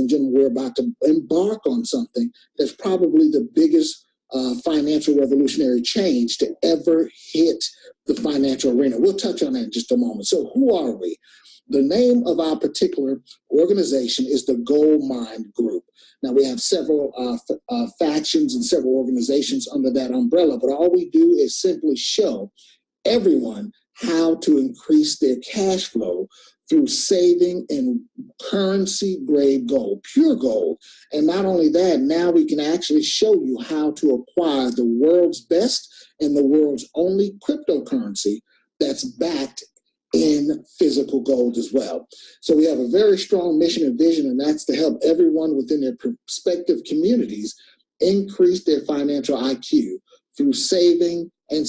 and gentlemen, we're about to embark on something that's probably the biggest financial revolutionary change to ever hit the financial arena. We'll touch on that in just a moment. So who are we? The name of our particular organization is the Gold Mine Group. Now, we have several factions and several organizations under that umbrella, but all we do is simply show everyone how to increase their cash flow through saving in currency-grade gold, pure gold. And not only that, now we can actually show you how to acquire the world's best and the world's only cryptocurrency that's backed in physical gold as well. So we have a very strong mission and vision, and that's to help everyone within their prospective communities increase their financial IQ through saving in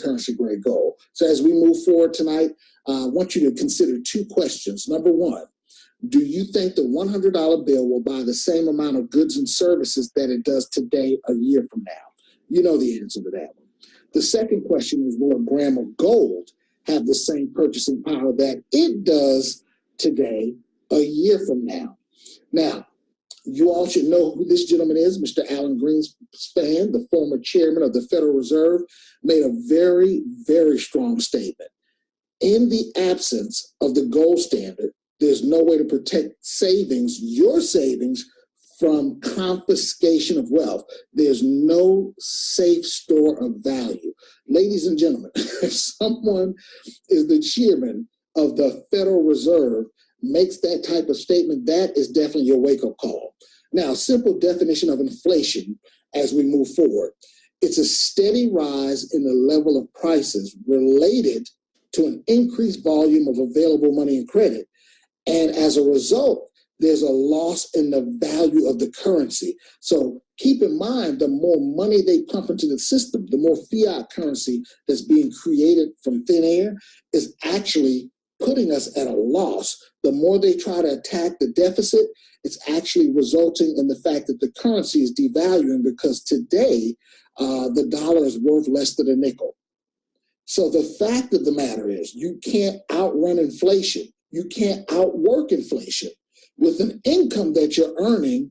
currency-grade gold. So as we move forward tonight, I want you to consider two questions. Number one, do you think the $100 bill will buy the same amount of goods and services that it does today a year from now? You know the answer to that one. The second question is, will a gram of gold have the same purchasing power that it does today a year from now? Now, you all should know who this gentleman is. Mr. Alan Greenspan, the former chairman of the Federal Reserve, made a very, very strong statement. In the absence of the gold standard, there's no way to protect savings, your savings, from confiscation of wealth. There's no safe store of value. Ladies and gentlemen, if someone is the chairman of the Federal Reserve, makes that type of statement, that is definitely your wake-up call. Now, simple definition of inflation as we move forward. It's a steady rise in the level of prices related to an increased volume of available money and credit. And as a result, there's a loss in the value of the currency. So keep in mind, the more money they pump into the system, the more fiat currency that's being created from thin air is actually putting us at a loss. The more they try to attack the deficit, it's actually resulting in the fact that the currency is devaluing, because today the dollar is worth less than a nickel. So the fact of the matter is, you can't outrun inflation. You can't outwork inflation with an income that you're earning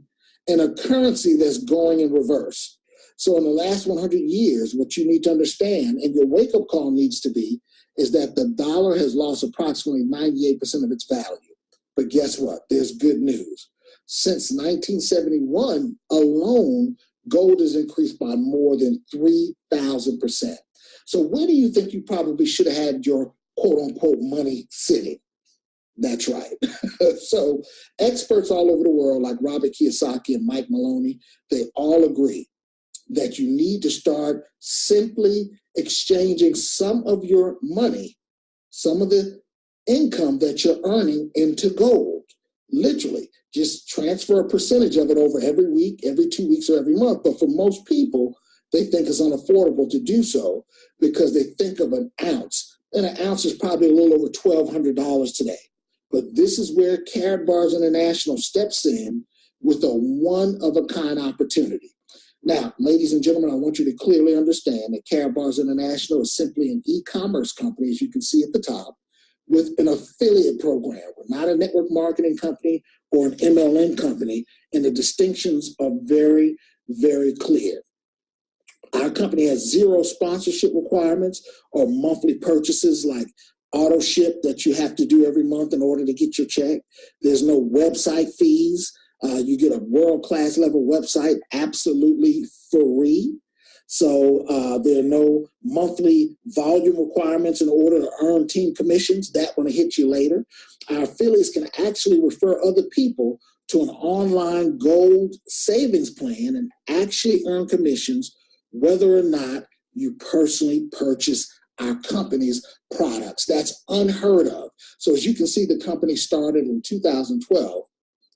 and a currency that's going in reverse. So in the last 100 years, what you need to understand, and your wake-up call needs to be, is that the dollar has lost approximately 98% of its value. But guess what? There's good news. Since 1971 alone, gold has increased by more than 3,000%. So where do you think you probably should have had your quote-unquote money sitting? That's right. So experts all over the world, like Robert Kiyosaki and Mike Maloney, they all agree that you need to start simply exchanging some of your money, some of the income that you're earning, into gold. Literally, just transfer a percentage of it over every week, every 2 weeks, or every month. But for most people, they think it's unaffordable to do so because they think of an ounce. And an ounce is probably a little over $1,200 today. But this is where Karat Bars International steps in with a one-of-a-kind opportunity. Now, ladies and gentlemen, I want you to clearly understand that Karat Bars International is simply an e-commerce company, as you can see at the top, with an affiliate program. We're not a network marketing company or an MLM company, and the distinctions are very, very clear. Our company has zero sponsorship requirements or monthly purchases like auto ship that you have to do every month in order to get your check. There's no website fees. You get a world-class level website absolutely free. So there are no monthly volume requirements in order to earn team commissions. That one will hit you later. Our affiliates can actually refer other people to an online gold savings plan and actually earn commissions whether or not you personally purchase our company's products. That's unheard of. So as you can see, the company started in 2012,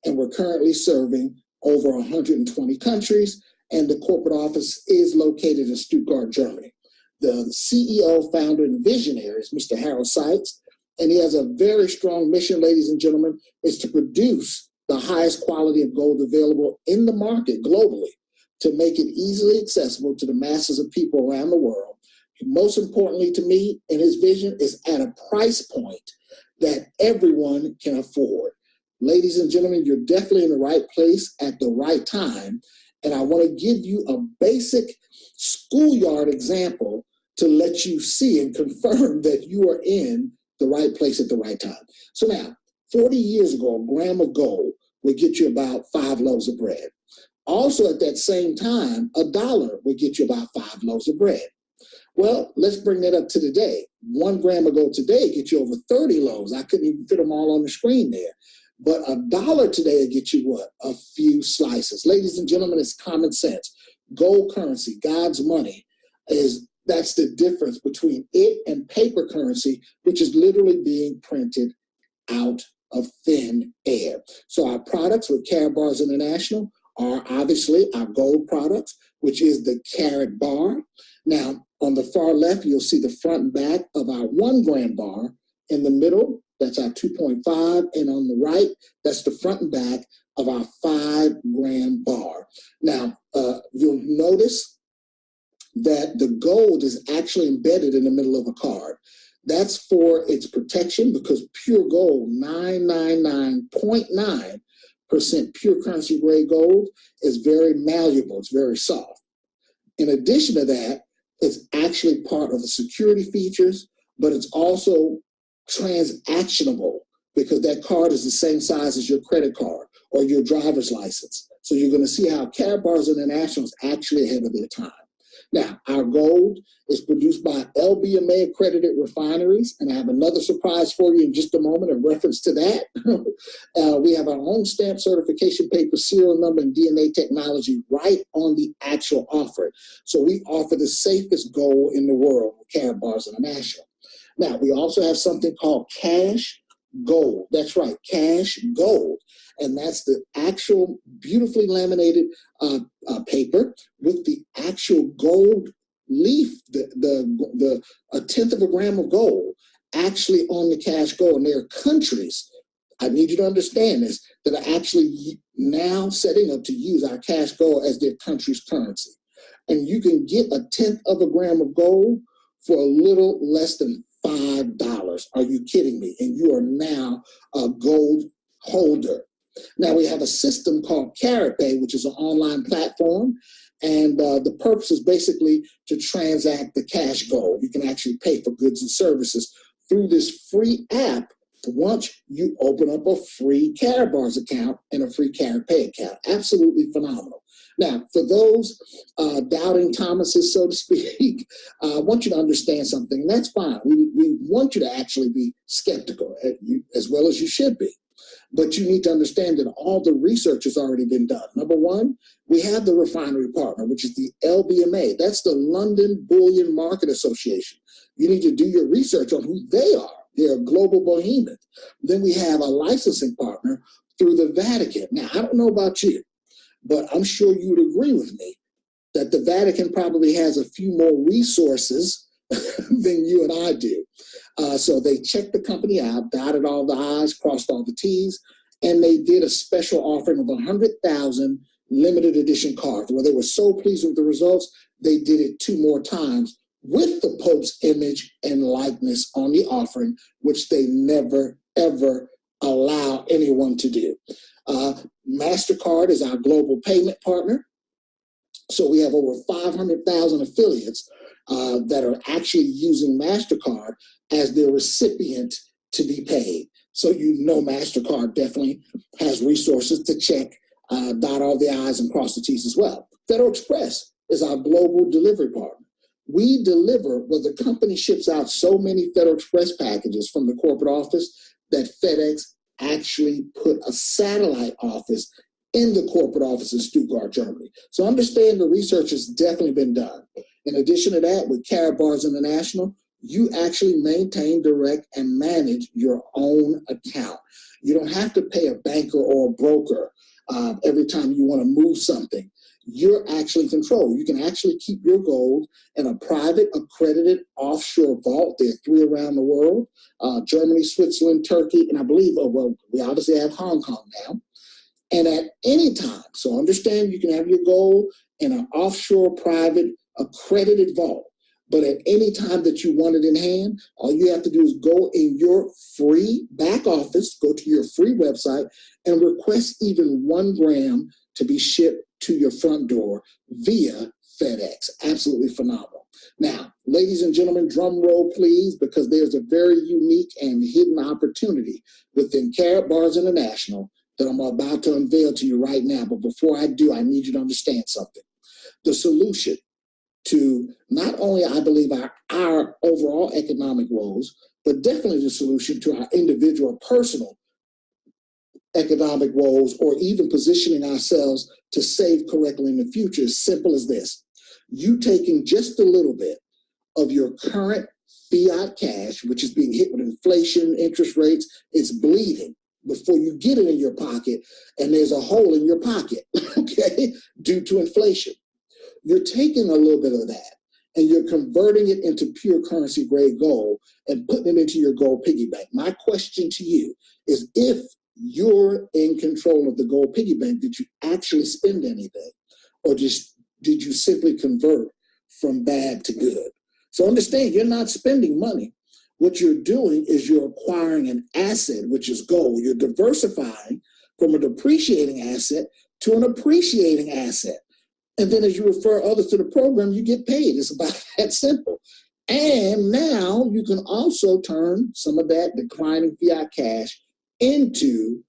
and we're currently serving over 120 countries, and the corporate office is located in Stuttgart, Germany. The CEO, founder, and visionary is Mr. Harold Seitz, and he has a very strong mission, ladies and gentlemen, is to produce the highest quality of gold available in the market globally to make it easily accessible to the masses of people around the world. Most importantly to me, in his vision, is at a price point that everyone can afford. ladies and gentlemen, you're definitely in the right place at the right time. And I want to give you a basic schoolyard example to let you see and confirm that you are in the right place at the right time. So now, 40 years ago, a gram of gold would get you about 5 loaves of bread. Also at that same time, $1 would get you about 5 loaves of bread. Well, let's bring that up to today. 1 gram of gold today gets you over 30 loaves. I couldn't even fit them all on the screen there. But $1 today will get you what? A few slices. Ladies and gentlemen, it's common sense. Gold currency, God's money, that's the difference between it and paper currency, which is literally being printed out of thin air. So our products with Karat Bars International are obviously our gold products, which is the Karat Bar. Now, on the far left, you'll see the front and back of our 1 gram bar. In the middle, that's our 2.5. And on the right, that's the front and back of our 5 gram bar. Now, you'll notice that the gold is actually embedded in the middle of a card. That's for its protection, because pure gold, 999.9% pure currency grade gold, is very malleable. It's very soft. In addition to that, it's actually part of the security features, but it's also transactionable because that card is the same size as your credit card or your driver's license. So you're going to see how Karat Bars International is actually ahead of their time. Now, our gold is produced by LBMA accredited refineries, and I have another surprise for you in just a moment in reference to that. We have our own stamp certification paper, serial number, and DNA technology right on the actual offer. So we offer the safest gold in the world with Karat Bars International. Now, we also have something called cash gold. That's right, cash gold. And that's the actual beautifully laminated paper with the actual gold leaf, a tenth of a gram of gold actually on the cash gold. And there are countries, I need you to understand this, that are actually now setting up to use our cash gold as their country's currency. And you can get a tenth of a gram of gold for a little less than $5. Are you kidding me? And you are now a gold holder. Now we have a system called Karat Pay, which is an online platform, and the purpose is basically to transact the cash gold. You can actually pay for goods and services through this free app once you open up a free Karat Bars account and a free Karat Pay account. Absolutely phenomenal. Now, for those doubting Thomases, so to speak, I want you to understand something, and that's fine. We want you to actually be skeptical, as well as you should be. But you need to understand that all the research has already been done. Number one, we have the refinery partner, which is the LBMA. That's the London Bullion Market Association. You need to do your research on who they are. They're a global behemoth. Then we have a licensing partner through the Vatican. Now, I don't know about you, but I'm sure you would agree with me that the Vatican probably has a few more resources than you and I do. So they checked the company out, dotted all the I's, crossed all the T's, and they did a special offering of 100,000 limited edition cards. Where they were so pleased with the results, they did it 2 more times with the Pope's image and likeness on the offering, which they never, ever allow anyone to do. MasterCard is our global payment partner. So we have over 500,000 affiliates that are actually using MasterCard as their recipient to be paid. So you know MasterCard definitely has resources to check, dot all the I's and cross the T's as well. Federal Express is our global delivery partner. We deliver, well, the company ships out so many Federal Express packages from the corporate office that FedEx actually put a satellite office in the corporate office in Stuttgart, Germany. So understand the research has definitely been done. In addition to that, with Karat Bars International, you actually maintain, direct, and manage your own account. You don't have to pay a banker or a broker every time you want to move something. You're actually in control. You can actually keep your gold in a private, accredited offshore vault. There are 3 around the world, Germany, Switzerland, Turkey, and I believe, we obviously have Hong Kong now. And at any time, so understand you can have your gold in an offshore, private, accredited vault. But at any time that you want it in hand, all you have to do is go in your free back office, go to your free website, and request even 1 gram to be shipped to your front door via FedEx. Absolutely phenomenal. Now, ladies and gentlemen, drum roll, please, because there's a very unique and hidden opportunity within Karat Bars International that I'm about to unveil to you right now. But before I do, I need you to understand something. The solution to not only, I believe, our overall economic woes, but definitely the solution to our individual personal economic woes, or even positioning ourselves to save correctly in the future, is simple as this. You taking just a little bit of your current fiat cash, which is being hit with inflation, interest rates, it's bleeding before you get it in your pocket, and there's a hole in your pocket, okay, due to inflation. You're taking a little bit of that and you're converting it into pure currency grade gold and putting it into your gold piggy bank. My question to you is, if you're in control of the gold piggy bank, did you actually spend anything? Or just did you simply convert from bad to good? So understand, you're not spending money. What you're doing is you're acquiring an asset, which is gold. You're diversifying from a depreciating asset to an appreciating asset. And then as you refer others to the program, you get paid. It's about that simple. And now you can also turn some of that declining fiat cash into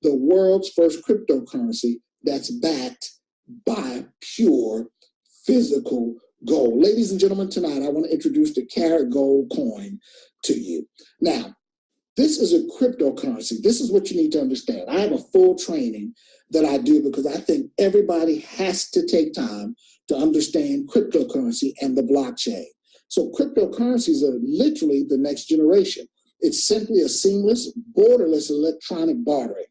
the world's first cryptocurrency that's backed by pure physical gold. Ladies and gentlemen, tonight I want to introduce the Karat Gold coin to you. Now, this is a cryptocurrency. This is what you need to understand. I have a full training that I do because I think everybody has to take time to understand cryptocurrency and the blockchain. So cryptocurrencies are literally the next generation. It's simply a seamless, borderless electronic bartering.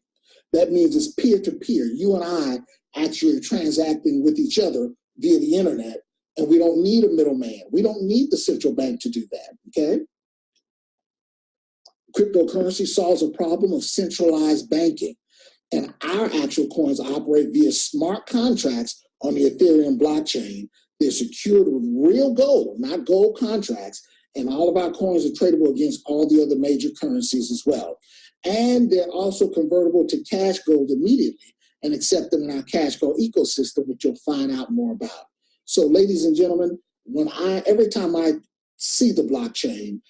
That means it's peer-to-peer. You and I actually are transacting with each other via the internet, and we don't need a middleman. We don't need the central bank to do that, okay? Cryptocurrency solves a problem of centralized banking. And our actual coins operate via smart contracts on the Ethereum blockchain. They're secured with real gold, not gold contracts. And all of our coins are tradable against all the other major currencies as well. And they're also convertible to cash gold immediately and accepted in our cash gold ecosystem, which you'll find out more about. So, ladies and gentlemen, every time I see the blockchain,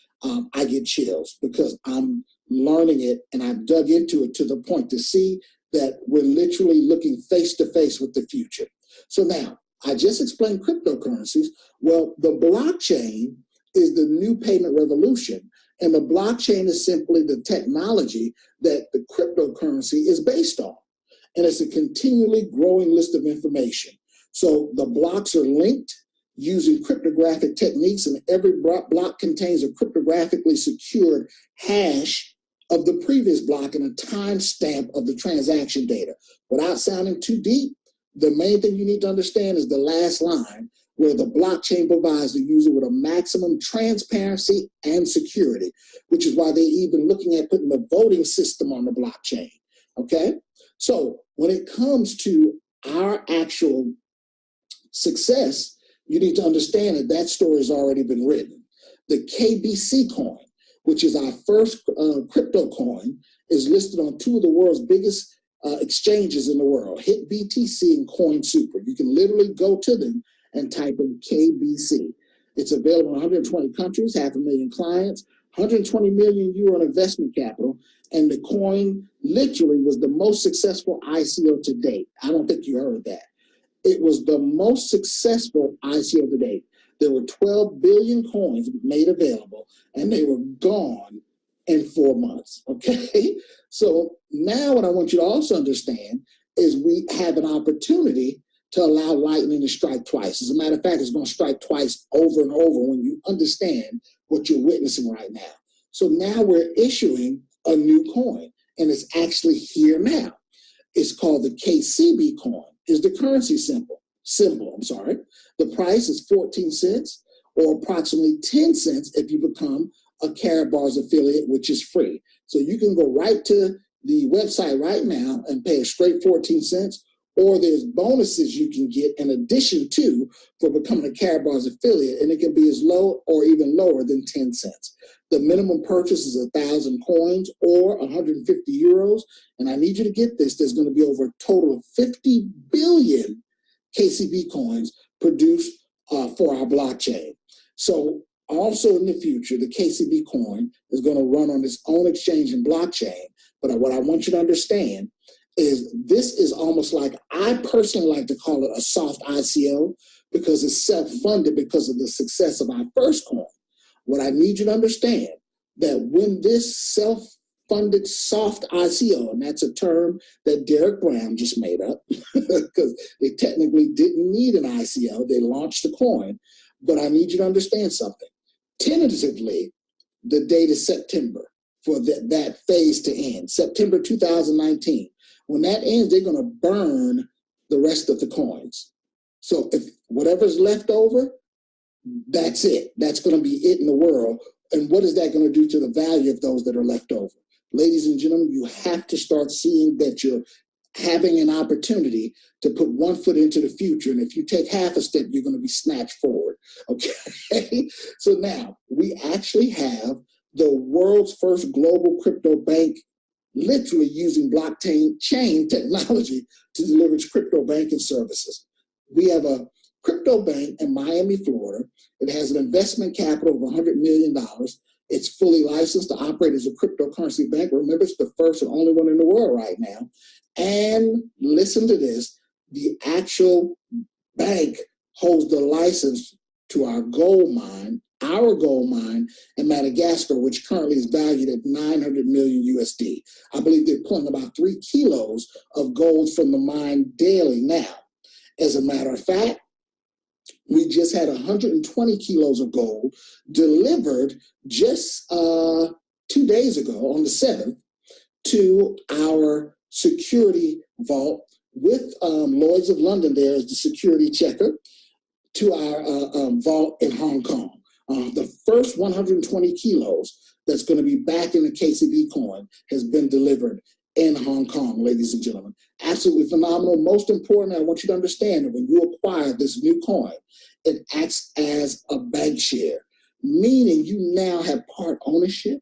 I get chills because I'm learning it and I've dug into it to the point to see that we're literally looking face to face with the future. So now, I just explained cryptocurrencies. Well, the blockchain is the new payment revolution, and the blockchain is simply the technology that the cryptocurrency is based on. And it's a continually growing list of information. So the blocks are linked using cryptographic techniques, and every block contains a cryptographically secured hash of the previous block and a timestamp of the transaction data. Without sounding too deep, the main thing you need to understand is the last line, where the blockchain provides the user with a maximum transparency and security, which is why they're even looking at putting the voting system on the blockchain, okay? So when it comes to our actual success, you need to understand that that story has already been written. The KBC coin, which is our first crypto coin, is listed on 2 of the world's biggest exchanges in the world, HitBTC and CoinSuper. You can literally go to them and type in KBC. It's available in 120 countries, 500,000 clients, 120 million euro in investment capital, and the coin literally was the most successful ICO to date. I don't think you heard that. It was the most successful ICO to date. There were 12 billion coins made available, and they were gone in 4 months, okay? So now what I want you to also understand is we have an opportunity to allow lightning to strike twice. As a matter of fact, it's going to strike twice over and over when you understand what you're witnessing right now. So now we're issuing a new coin, and it's actually here now. It's called the KCB coin. Is the currency symbol. The price is 14 cents or approximately 10 cents if you become a Karat Bars affiliate, which is free. So you can go right to the website right now and pay a straight 14 cents, or there's bonuses you can get in addition to for becoming a Karat Bars affiliate, and it can be as low or even lower than 10 cents. The minimum purchase is 1,000 coins or 150 euros, and I need you to get this. There's going to be over a total of 50 billion KCB coins produced for our blockchain. So also in the future, the KCB coin is going to run on its own exchange and blockchain. But what I want you to understand is this is almost like, I personally like to call it a soft ICO, because it's self-funded because of the success of our first coin. What I need you to understand, that when this self-funded soft ICO, and that's a term that Derek Brown just made up because they technically didn't need an ICO, they launched the coin. But I need you to understand something. Tentatively, the date is September for that phase to end, September 2019. When that ends, they're going to burn the rest of the coins. So if whatever's left over, that's it. That's going to be it in the world. And what is that going to do to the value of those that are left over? Ladies and gentlemen, you have to start seeing that you're having an opportunity to put one foot into the future. And if you take half a step, you're going to be snatched forward. Okay. So now we actually have the world's first global crypto bank, literally using blockchain chain technology to deliver its crypto banking services. We have a crypto bank in Miami, Florida. It has an investment capital of $100 million. It's fully licensed to operate as a cryptocurrency bank. Remember, it's the first and only one in the world right now. And listen to this, the actual bank holds the license to our gold mine in Madagascar, which currently is valued at 900 million USD. I believe they're pulling about 3 kilos of gold from the mine daily now. As a matter of fact, we just had 120 kilos of gold delivered just 2 days ago on the 7th to our security vault with Lloyd's of London there as the security checker to our vault in Hong Kong. The first 120 kilos that's going to be back in the KCB coin has been delivered in Hong Kong, ladies and gentlemen. Absolutely phenomenal. Most important, I want you to understand that when you acquire this new coin, it acts as a bank share, meaning you now have part ownership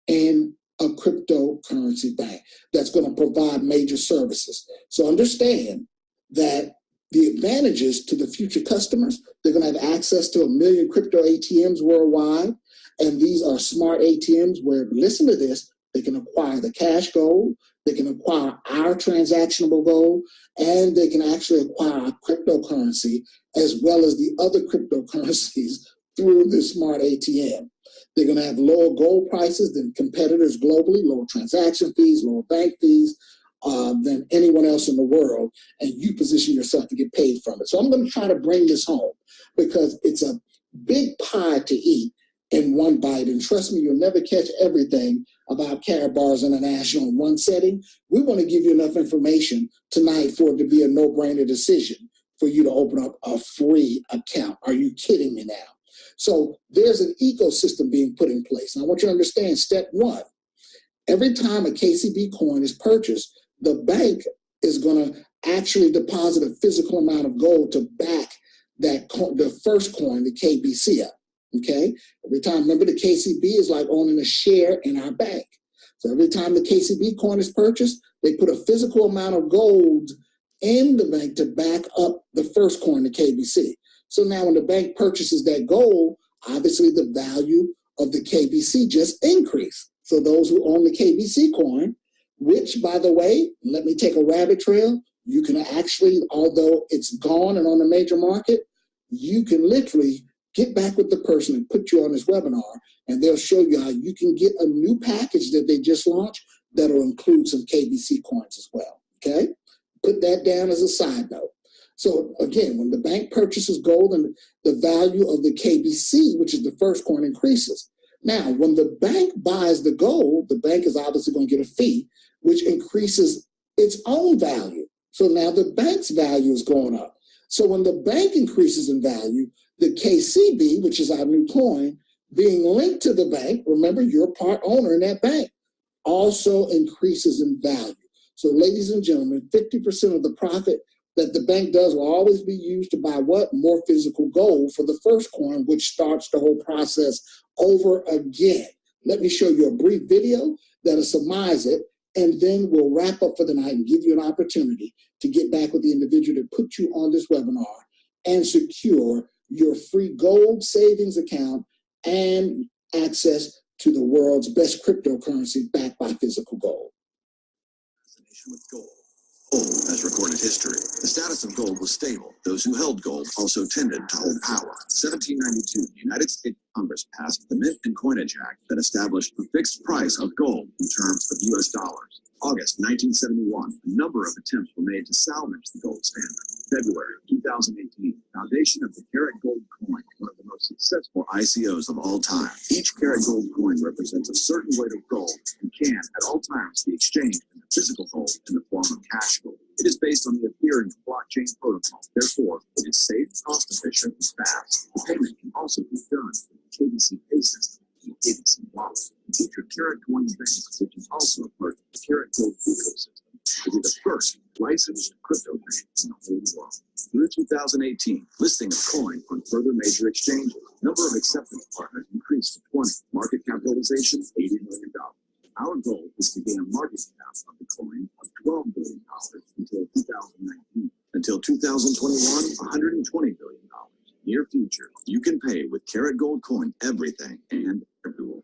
in a cryptocurrency bank that's going to provide major services. So understand that the advantages to the future customers, they're going to have access to 1 million crypto ATMs worldwide. And these are smart ATMs where, listen to this, they can acquire the cash gold, they can acquire our transactionable gold, and they can actually acquire our cryptocurrency as well as the other cryptocurrencies through this smart ATM. They're going to have lower gold prices than competitors globally, lower transaction fees, lower bank fees than anyone else in the world, and you position yourself to get paid from it. So I'm going to try to bring this home because it's a big pie to eat in one bite. And trust me, you'll never catch everything about Karat Bars International in one setting. We want to give you enough information tonight for it to be a no-brainer decision for you to open up a free account. Are you kidding me now? So there's an ecosystem being put in place. And I want you to understand, step one, every time a KCB coin is purchased, the bank is going to actually deposit a physical amount of gold to back that the first coin, the KBC up. Okay? Every time, remember, the KCB is like owning a share in our bank. So every time the KCB coin is purchased, they put a physical amount of gold in the bank to back up the first coin, the KBC. So now when the bank purchases that gold, obviously the value of the KBC just increased. So those who own the KBC coin, which, by the way, let me take a rabbit trail, you can actually, although it's gone and on the major market, you can literally get back with the person and put you on this webinar, and they'll show you how you can get a new package that they just launched that'll include some KBC coins as well, okay? Put that down as a side note. So again, when the bank purchases gold, and the value of the KBC, which is the first coin, increases. Now, when the bank buys the gold, the bank is obviously going to get a fee, which increases its own value. So now the bank's value is going up. So when the bank increases in value, the KCB, which is our new coin, being linked to the bank, remember, you're a part owner in that bank, also increases in value. So ladies and gentlemen, 50% of the profit that the bank does will always be used to buy what? More physical gold for the first coin, which starts the whole process over again. Let me show you a brief video that'll surmise it, and then we'll wrap up for the night and give you an opportunity to get back with the individual that put you on this webinar and secure your free gold savings account and access to the world's best cryptocurrency backed by physical gold. With gold. Gold has recorded history. The status of gold was stable. Those who held gold also tended to hold power. 1792, the United States Congress passed the Mint and Coinage Act that established the fixed price of gold in terms of U.S. dollars. August 1971, a number of attempts were made to salvage the gold standard. February 2018, foundation of the Karat Gold coin, one of the most successful ICOs of all time. Each Karat Gold coin represents a certain weight of gold and can, at all times, be exchanged into physical gold in the form of cash gold. It is based on the Ethereum blockchain protocol. Therefore, it is safe, cost-efficient, and fast. The payment can also be done with the KBC Pay system and the KBC wallet. The featured Karat Coin Bank, which is also a part of the Karat Gold ecosystem, will be the first licensed crypto bank in the whole world. Through 2018, listing of coin on further major exchanges. Number of acceptance partners increased to 20. Market capitalization, $80 million. Our goal is to gain a market cap of the coin of $12 billion until 2019. Until 2021, $120 billion. Near future, you can pay with Karat Gold coin everything and everywhere.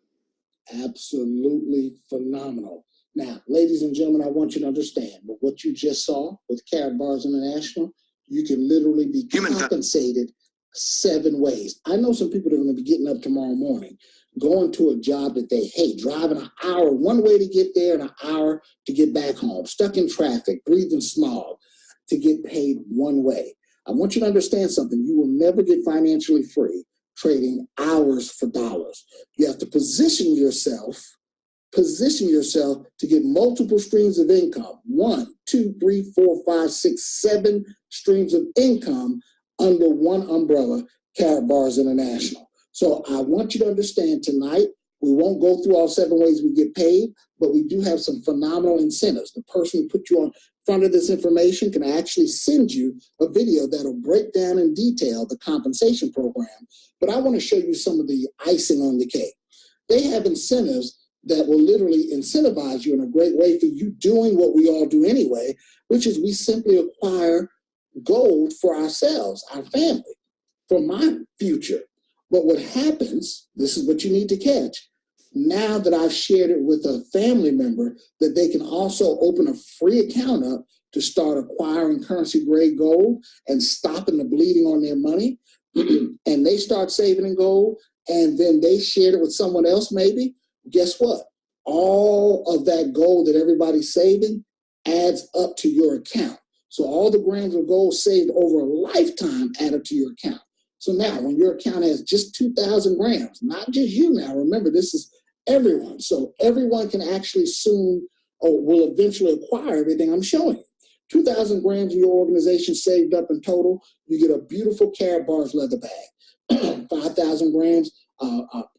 Absolutely phenomenal. Now, ladies and gentlemen, I want you to understand that what you just saw with Karat Bars International, you can literally be compensated 7 ways. I know some people that are going to be getting up tomorrow morning, going to a job that they hate, driving an hour one way to get there and an hour to get back home, stuck in traffic, breathing smog, to get paid one way. I want you to understand something. You will never get financially free trading hours for dollars. You have to position yourself to get multiple streams of income. 1, 2, 3, 4, 5, 6, 7 streams of income under one umbrella, Karat Bars International. So I want you to understand tonight, we won't go through all 7 ways we get paid, but we do have some phenomenal incentives. The person who put you on front of this information can actually send you a video that'll break down in detail the compensation program. But I want to show you some of the icing on the cake. They have incentives that will literally incentivize you in a great way for you doing what we all do anyway, which is we simply acquire gold for ourselves, our family, for my future. But what happens, this is what you need to catch, now that I've shared it with a family member, that they can also open a free account up to start acquiring currency grade gold and stopping the bleeding on their money, and they start saving in gold, and then they shared it with someone else maybe, guess what? All of that gold that everybody's saving adds up to your account. So all the grams of gold saved over a lifetime add up to your account. So now when your account has just 2,000 grams, not just you now, remember this is everyone. So everyone can actually soon or will eventually acquire everything I'm showing you. 2,000 grams of your organization saved up in total, you get a beautiful Karat Bars leather bag. 5,000 grams,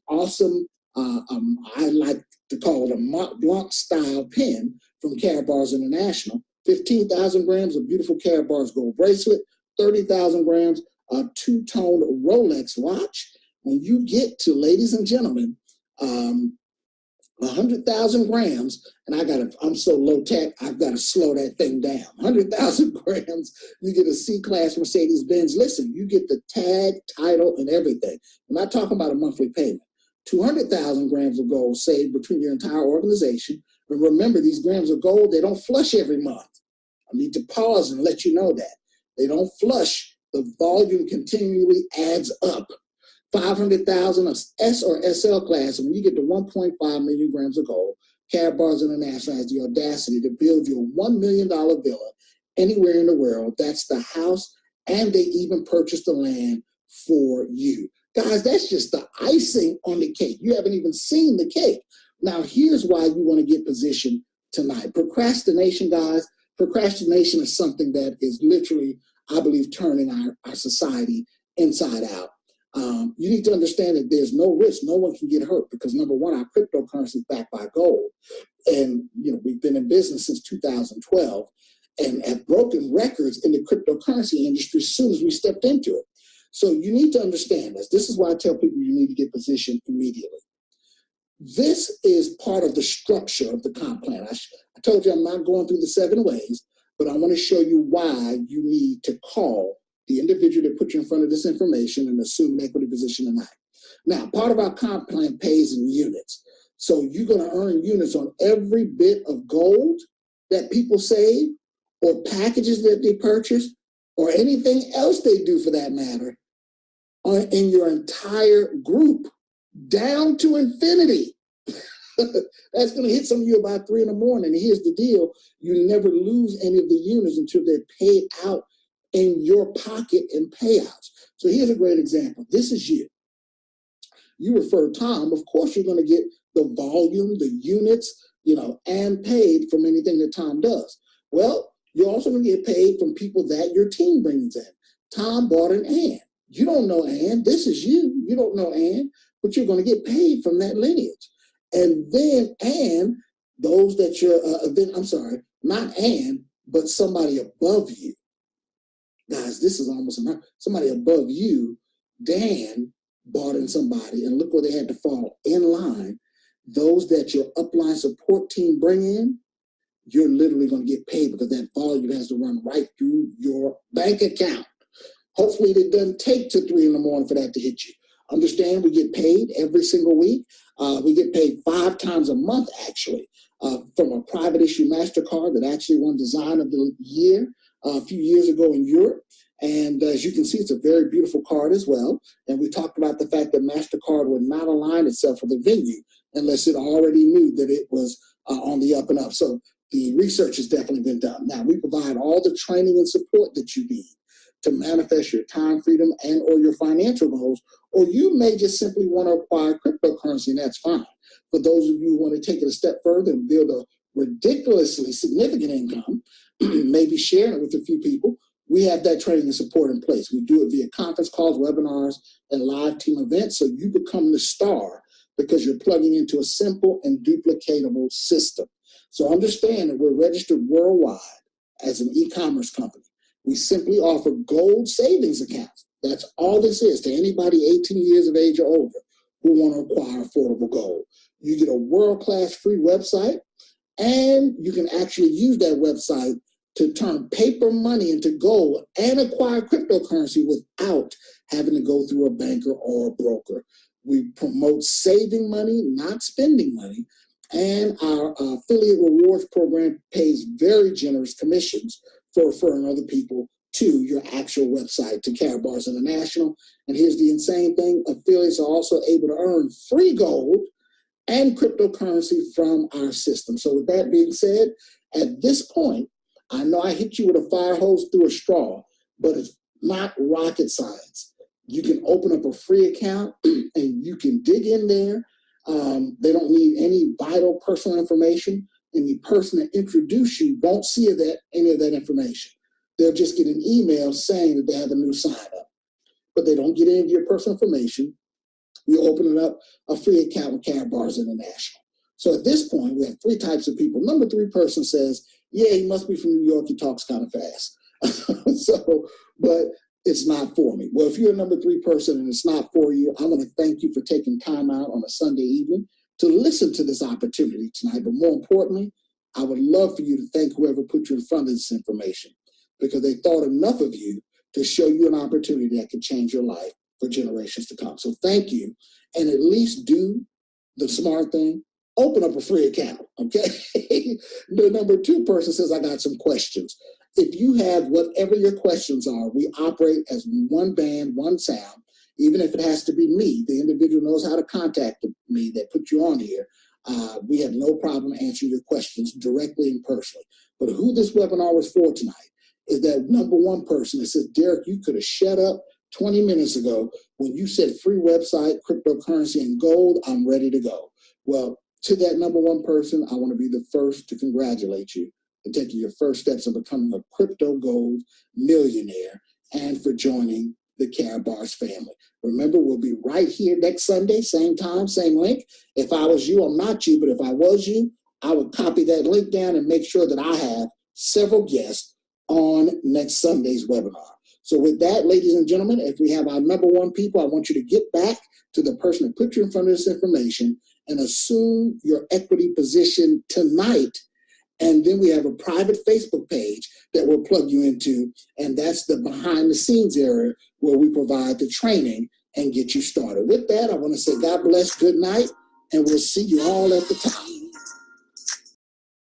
awesome, I like to call it a Mont Blanc style pen from Karat Bars International. 15,000 grams of beautiful Karat Bars gold bracelet. 30,000 grams, a 2-toned Rolex watch. When you get to, ladies and gentlemen, 100,000 grams, and I'm so low tech, I've got to slow that thing down. 100,000 grams, you get a C-Class Mercedes-Benz. Listen, you get the tag, title, and everything. I'm not talking about a monthly payment. 200,000 grams of gold saved between your entire organization. And remember, these grams of gold, they don't flush every month. I need to pause and let you know that. They don't flush. The volume continually adds up. 500,000 of S or SL class, and when you get to 1.5 million grams of gold, Karat Bars International has the audacity to build you a $1 million villa anywhere in the world. That's the house, and they even purchased the land for you. Guys, that's just the icing on the cake. You haven't even seen the cake. Now, here's why you want to get positioned tonight. Procrastination, guys, procrastination is something that is literally, I believe, turning our society inside out. You need to understand that there's no risk. No one can get hurt because, number one, our cryptocurrency is backed by gold. And, we've been in business since 2012 and have broken records in the cryptocurrency industry as soon as we stepped into it. So you need to understand this. This is why I tell people you need to get positioned immediately. This is part of the structure of the comp plan. I told you I'm not going through the 7 ways, but I want to show you why you need to call the individual that put you in front of this information and assume an equity position tonight. Now, part of our comp plan pays in units. So you're going to earn units on every bit of gold that people save or packages that they purchase or anything else they do for that matter in your entire group down to infinity. That's going to hit some of you about 3 in the morning. And here's the deal. You never lose any of the units until they're paid out in your pocket in payouts. So here's a great example. This is you. You refer Tom, of course you're going to get the volume, the units, and paid from anything that Tom does. Well, you're also going to get paid from people that your team brings in. Tom bought an Ann. You don't know Ann. This is you. You don't know Ann, but you're going to get paid from that lineage. And then Ann, those that you're, not Ann, but somebody above you. Guys, this is almost somebody above you. Dan bought in somebody, and look where they had to fall in line. Those that your upline support team bring in, you're literally going to get paid because that volume has to run right through your bank account. Hopefully it doesn't take till 3 in the morning for that to hit you. Understand we get paid every single week. We get paid 5 times a month, actually, from a private issue MasterCard that actually won Design of the Year a few years ago in Europe. And as you can see, it's a very beautiful card as well. And we talked about the fact that MasterCard would not align itself with the venue unless it already knew that it was on the up and up. So the research has definitely been done. Now, we provide all the training and support that you need to manifest your time freedom and or your financial goals, or you may just simply want to acquire cryptocurrency, and that's fine. For those of you who want to take it a step further and build a ridiculously significant income, maybe sharing it with a few people, we have that training and support in place. We do it via conference calls, webinars, and live team events, so you become the star because you're plugging into a simple and duplicatable system. So understand that we're registered worldwide as an e-commerce company. We simply offer gold savings accounts. That's all this is to anybody 18 years of age or older who want to acquire affordable gold. You get a world-class free website, and you can actually use that website to turn paper money into gold and acquire cryptocurrency without having to go through a banker or a broker. We promote saving money, not spending money, and our affiliate rewards program pays very generous commissions for referring other people to your actual website, to Karat Bars International. And here's the insane thing. Affiliates are also able to earn free gold and cryptocurrency from our system. So with that being said, at this point, I know I hit you with a fire hose through a straw, but it's not rocket science. You can open up a free account and you can dig in there. They don't need any vital personal information, and the person that introduced you won't see any of that information. They'll just get an email saying that they have a new sign up, but they don't get any of your personal information. We open it up a free account with Karat Bars International. So at this point, we have 3 types of people. Number 3 person says, yeah, he must be from New York. He talks kind of fast. But it's not for me. Well, if you're a number 3 person and it's not for you, I want to thank you for taking time out on a Sunday evening to listen to this opportunity tonight. But more importantly, I would love for you to thank whoever put you in front of this information, because they thought enough of you to show you an opportunity that could change your life for generations to come. So thank you. And at least do the smart thing. Open up a free account, okay? The number 2 person says, I got some questions. If you have whatever your questions are, we operate as one band, one sound. Even if it has to be me, the individual knows how to contact me that put you on here. We have no problem answering your questions directly and personally. But who this webinar was for tonight is that number 1 person that says, Derek, you could have shut up 20 minutes ago when you said free website, cryptocurrency, and gold. I'm ready to go. Well, to that number 1 person, I want to be the first to congratulate you and taking your first steps in becoming a crypto gold millionaire, and for joining the Karat Bars family. Remember, we'll be right here next Sunday, same time, same link. If I was you, I'm not you, but if I was you, I would copy that link down and make sure that I have several guests on next Sunday's webinar. So with that, ladies and gentlemen, if we have our number one people, I want you to get back to the person who put you in front of this information and assume your equity position tonight. And then we have a private Facebook page that we'll plug you into. And that's the behind the scenes area where we provide the training and get you started. With that, I want to say God bless, good night, and we'll see you all at the top.